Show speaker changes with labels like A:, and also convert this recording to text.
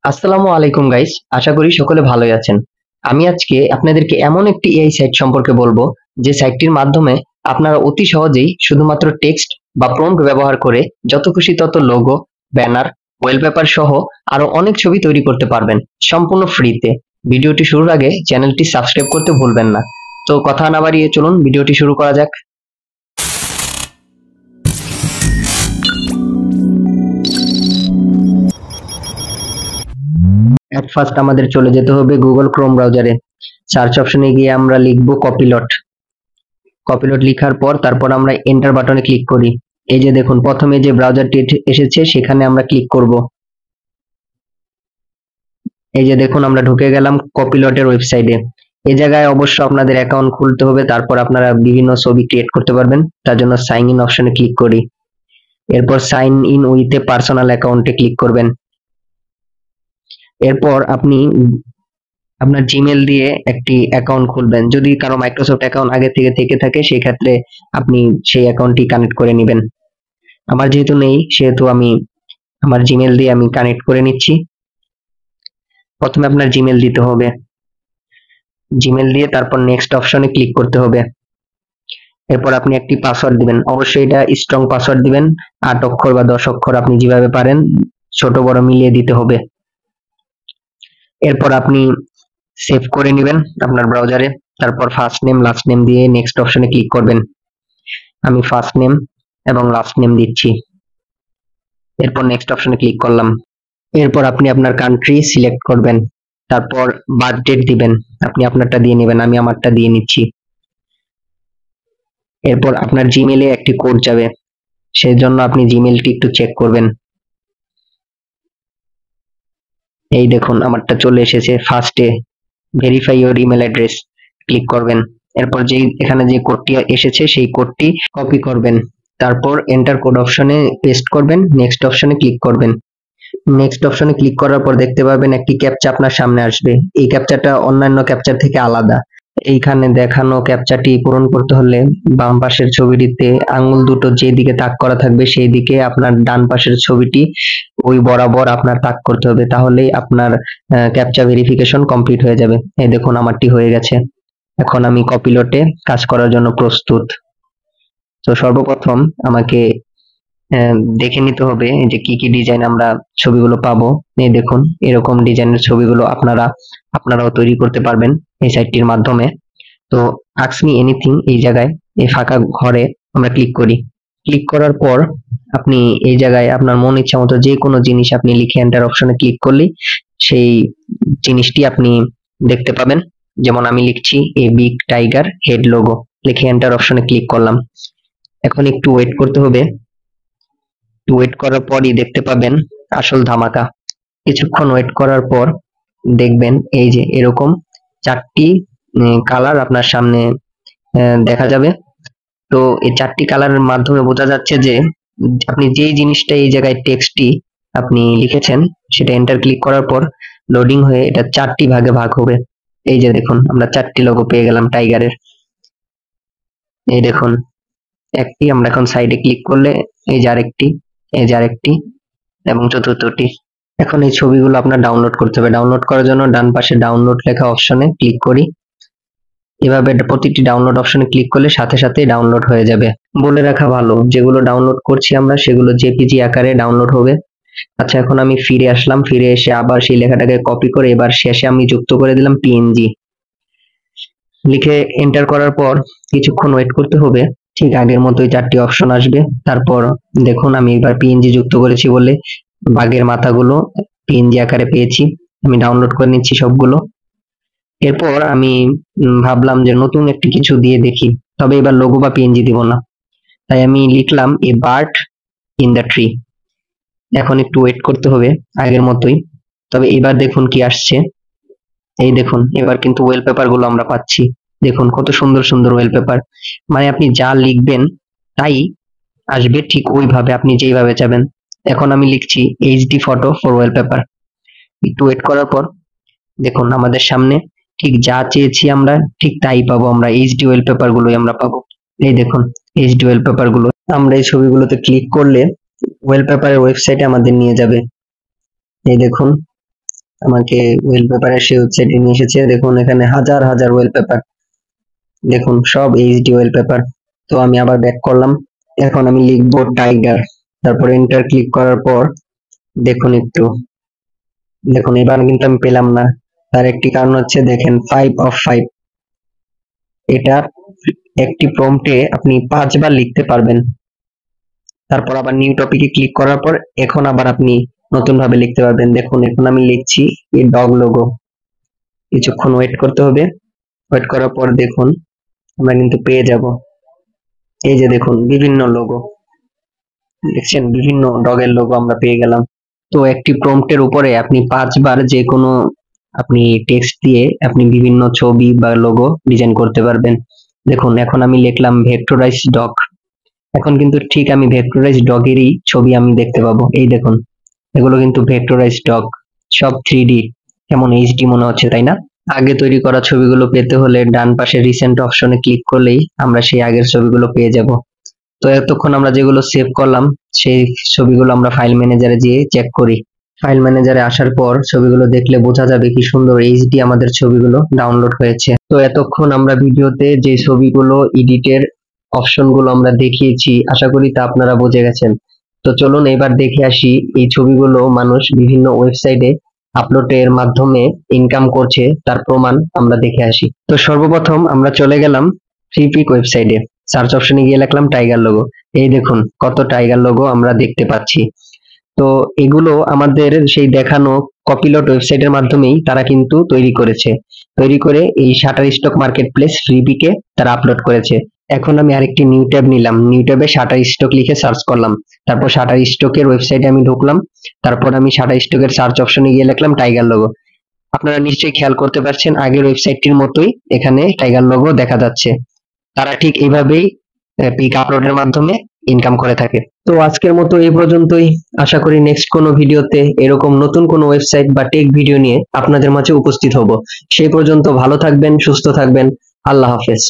A: আসসালামু আলাইকুম গাইস, আশা করি সকলে ভালোই আছেন। আমি আজকে আপনাদেরকে এমন একটি এআই সাইট সম্পর্কে বলবো যে সাইটটির মাধ্যমে আপনারা অতি সহজেই শুধুমাত্র টেক্সট বা প্রম্পট ব্যবহার করে যত খুশি তত লোগো, ব্যানার, ওয়ালপেপার সহ আরো অনেক ছবি তৈরি করতে পারবেন সম্পূর্ণ ফ্রিতে। ভিডিওটি শুরুর আগে চ্যানেলটি সাবস্ক্রাইব করতে ভুলবেন না। তো কথা না বাড়িয়ে চলুন ভিডিওটি শুরু করা যাক। এট ফার্স্ট আমাদের চলে যেতে হবে গুগল ক্রোম ব্রাউজারে। সার্চ অপশনে গিয়ে আমরা লিখবো কপিলট। কপিলট লিখার পর তারপর আমরা এন্টার বাটনে ক্লিক করি। এই যে দেখুন প্রথমে যে ব্রাউজারটি এসেছে সেখানে আমরা ক্লিক করব। এই যে দেখুন আমরা ঢুকে গেলাম কপিলটের ওয়েবসাইটে। এই জায়গায় অবশ্য আপনাদের অ্যাকাউন্ট খুলতে হবে, তারপর আপনারা বিভিন্ন ছবি ক্রিয়েট করতে পারবেন। তার জন্য সাইন ইন অপশনে ক্লিক করি। এরপর sign in with a personal অ্যাকাউন্টে ক্লিক করবেন। এরপর আপনি আপনার জিমেল দিয়ে একটি অ্যাকাউন্ট খুলবেন। যদি কারো মাইক্রোসফট অ্যাকাউন্ট আগে থেকে থাকে সেই ক্ষেত্রে আপনি সেই অ্যাকাউন্টটি কানেক্ট করে নেবেন। আমার যেহেতু নেই সেহেতু আমি আমার জিমেল দিয়ে আমি কানেক্ট করে নিচ্ছি। প্রথমে আপনার জিমেল দিতে হবে। জিমেল দিয়ে তারপর নেক্সট অপশনে ক্লিক করতে হবে। এরপর আপনি একটি পাসওয়ার্ড দিবেন। অবশ্যই এটা স্ট্রং পাসওয়ার্ড দিবেন। 8 অক্ষর বা 10 অক্ষর আপনি যেভাবে পারেন ছোট বড় মিলিয়ে দিতে হবে। এরপর আপনি সেভ করে নেবেন আপনার ব্রাউজারে। তারপর ফার্স্ট নেম লাস্ট নেম দিয়ে নেক্সট অপশনে ক্লিক করবেন। আমি ফার্স্ট নেম এবং লাস্ট নেম দিচ্ছি। এরপর নেক্সট অপশনে ক্লিক করলাম। এরপর আপনি আপনার কান্ট্রি সিলেক্ট করবেন। তারপর বার্থ ডেট দিবেন। আপনি আপনারটা দিয়ে নেবেন, আমি আমারটা দিয়ে নিচ্ছি। এরপর আপনার জিমেলে একটি কোড যাবে, সেই জন্য আপনি জিমেলটি একটু চেক করবেন। এই দেখুন আমারটা চলে এসেছে। ফার্স্টে verify your email address click করবেন। এরপর এখানে যে কোডটি এসেছে সেই কোডটি কপি করবেন। তারপর এন্টার কোড অপশনে পেস্ট করবেন। নেক্সট অপশনে ক্লিক করবেন। নেক্সট অপশনে ক্লিক করার পর দেখতে পাবেন একটি ক্যাপচা আপনার সামনে আসবে। এই ক্যাপচাটা অন্যান্য ক্যাপচার থেকে আলাদা। এইখানে দেখানো ক্যাপচাটি পূরণ করতে হলে বাম পাশের ছবিটিতে আঙ্গুল দুটো যেদিকে তাক করা থাকবে সেই দিকে আপনার ডান পাশের ছবিটি ওই বরাবর আপনার তাক করতে হবে, তাহলেই আপনার ক্যাপচা ভেরিফিকেশন কমপ্লিট হয়ে যাবে। এই দেখুন আমারটি হয়ে গেছে। এখন আমি কপিলটে কাজ করার জন্য প্রস্তুত। তো সর্বপ্রথম আমাকে দেখে নিতে হবে যে কি কি ডিজাইন আমরা ছবিগুলো পাবো। এই দেখুন এরকম ডিজাইনের ছবিগুলো আপনারাও তৈরি করতে পারবেন এই সাইটটির মাধ্যমে। তো আস্ক মি এনিথিং এই জায়গায় এই ফাঁকা ঘরে আমরা ক্লিক করি। ক্লিক করার পর আপনি এই জায়গায় আপনার মন ইচ্ছা মতো যে কোনো জিনিস আপনি লিখে এন্টার অপশনে ক্লিক করলেই সেই জিনিসটি আপনি দেখতে পাবেন। যেমন আমি লিখছি a big tiger head logo, লিখে এন্টার অপশনে ক্লিক করলাম। এখন একটু ওয়েট করতে হবে। ওয়েট করার পরই দেখতে পাবেন আসল ধামাকা। কিছুক্ষণ ওয়েট করার পর দেখবেন এই যে এরকম 4টি কালার আপনার সামনে দেখা যাবে। তো এই 4টি কালারের মাধ্যমে বোঝা যাচ্ছে যে আপনি যেই জিনিসটা এই জায়গায় টেক্সটটি আপনি লিখেছেন সেটা এন্টার ক্লিক করার পর লোডিং হয়ে এটা 4টি ভাগে ভাগ হবে। এই যে দেখুন আমরা 4টি লোগো পেয়ে গেলাম টাইগারের। এই দেখুন একটি, আমরা এখন সাইডে ক্লিক করলে এই যে আরেকটি, এই যে আরেকটি এবং চতুর্থটি। এখন এই ছবিগুলো আপনার ডাউনলোড করতে হবে। ডাউনলোড করার জন্য ডান পাশে ডাউনলোড লেখা অপশনে ক্লিক করি। এভাবে প্রতিটি ডাউনলোড অপশনে ক্লিক করলে সাথে সাথে ডাউনলোড হয়ে যাবে। বলে রাখা ভালো যেগুলো ডাউনলোড করছি আমরা সেগুলো জেপিজি আকারে ডাউনলোড হবে। আচ্ছা এখন আমি ফিরে আসলাম। ফিরে এসে আবার সেই লেখাটাকে কপি করে এবার শেষে আমি যুক্ত করে দিলাম পিএনজি। লিখে এন্টার করার পর কিছুক্ষণ ওয়েট করতে হবে। ঠিক আগের মতোই 4টি অপশন আসবে। তারপর দেখুন আমি এবার পিএনজি যুক্ত করেছি বলে বাঘের মাথাগুলো পিএনজি আকারে পেয়েছি। আমি ডাউনলোড করে নিচ্ছি সবগুলো। এরপর আমি ভাবলাম যে নতুন একটি কিছু দিয়ে দেখি, তবে এবার লোগো বা পিএনজি দিব না। তাই আমি লিখলাম a bird in the tree. এখন একটু ওয়েট করতে হবে আগের মতোই। তবে এবার দেখুন কি আসছে। এই দেখুন এবার কিন্তু ওয়ালপেপার গুলো আমরা পাচ্ছি। দেখুন কত সুন্দর সুন্দর ওয়ালপেপার। মানে আপনি যা লিখবেন তাই আসবে ঠিক ওইভাবে আপনি যেইভাবে চাবেন। এখন আমি লিখছি এইচডি ফটো ফর ওয়ালপেপার। একটু ওয়েট করার পর দেখুন আমাদের সামনে ঠিক যা চেয়েছি আমরা ঠিক তাই পাবো। আমরা এইচডি ওয়ালপেপার গুলোই আমরা পাবো। এই দেখুন এইচডি ওয়ালপেপার গুলো। আমরা এই ছবিগুলোতে ক্লিক করলে ওয়ালপেপারের ওয়েবসাইটে আমাদের নিয়ে যাবে। এই দেখুন আমাকে ওয়েলপেপারের সেই ওয়েবসাইটে নিয়ে এসেছে। দেখুন এখানে হাজার হাজার ওয়েলপেপার, দেখুন সব এইচডি ওয়েলপেপার। তো আমি আবার ব্যাক করলাম। এখন আমি লিখবো টাইগার, তারপর এন্টার ক্লিক করার পর দেখুন দেখুন এবার কিন্তু আমি পেলাম না। তার একটি কারণ হচ্ছে দেখেন 5 of 5, এটা একটি প্রম্পটে আপনি 5 বার লিখতে পারবেন। তারপর আবার নিউ টপিকে ক্লিক করার পর এখন আবার আপনি নতুন ভাবে লিখতে পারবেন। দেখুন এখন আমি লিখছি এই ডগ লোগো। কিছুক্ষণ ওয়েট করতে হবে। ওয়েট করার পর দেখুন আমরা কিন্তু পেয়ে যাব। এই যে দেখুন বিভিন্ন লোগো, দেখছেন বিভিন্ন ডগের লোগো আমরা পেয়ে গেলাম। তো একটি প্রম্পটের উপরে আপনি 5 বার যে কোনো আপনি টেক্সট দিয়ে আপনি বিভিন্ন ছবি বা লোগো ডিজাইন করতে পারবেন। দেখুন এখন আমি লিখলাম ভেক্টরাইজ ডগ। এখন কিন্তু ঠিক আমি ভেক্টরাইজ ডগেরই ছবি আমি দেখতে পাবো। এই দেখুন এগুলো কিন্তু ভেক্টরাইজ ডগ, সব 3D, কেমন এইচডি মনে হচ্ছে তাই না? আগে তৈরি করা ছবিগুলো পেতে হলে ডান পাশে রিসেন্ট অপশনে ক্লিক করলেই আমরা সেই আগের ছবিগুলো পেয়ে যাব। তো এতক্ষণ আমরা যেগুলো সেভ করলাম সেই ছবিগুলো আমরা ফাইল ম্যানেজারে গিয়ে চেক করি। ফাইল ম্যানেজারে আসার পর ছবিগুলো দেখলে বোঝা যাবে কি সুন্দর এইচডি আমাদের ছবিগুলো ডাউনলোড হয়েছে। তো এতক্ষণ আমরা ভিডিওতে যে ছবিগুলো এডিটের অপশনগুলো আমরা দেখিয়েছি, আশা করি তা আপনারা বুঝে গেছেন। তো চলুন এবার দেখে আসি এই ছবিগুলো মানুষ বিভিন্ন ওয়েবসাইটে আপলোডের মাধ্যমে ইনকাম করছে তার প্রমাণ আমরা দেখে আসি। তো সর্বপ্রথম আমরা চলে গেলাম ফ্রিপিক ওয়েবসাইটে, সার্চ অপশনে গিয়ে লিখলাম টাইগার লোগো। এই দেখুন কত টাইগার লোগো আমরা দেখতে পাচ্ছি। তো এগুলো আমাদের সেই দেখানো কপিলট ওয়েবসাইটের মাধ্যমেই তারা কিন্তু তৈরি করেছে। তৈরি করে এই শাটারস্টক মার্কেটপ্লেস ফ্রিপিকে তারা আপলোড করেছে। এখন আমি আরেকটি নিউ ট্যাব নিলাম, নিউ ট্যাবে শাটারস্টক লিখে সার্চ করলাম। তারপর শাটারস্টকের ওয়েবসাইটে আমি ঢুকলাম। তারপর আমি শাটারস্টকের সার্চ অপশনে গিয়ে লিখলাম টাইগার লোগো। আপনারা নিশ্চয়ই খেয়াল করতে পারছেন আগের ওয়েবসাইটটির মতোই এখানে টাইগার লোগো দেখা যাচ্ছে। তারা ঠিক এইভাবেই পিক আপলোডের মাধ্যমে ইনকাম করে থাকে। তো আজকের মতো এই পর্যন্তই। আশা করি নেক্সট কোনো ভিডিওতে এরকম নতুন কোনো ওয়েবসাইট বা টেক ভিডিও নিয়ে আপনাদের মাঝে উপস্থিত হব। সেই পর্যন্ত ভালো থাকবেন, সুস্থ থাকবেন। আল্লাহ হাফেজ।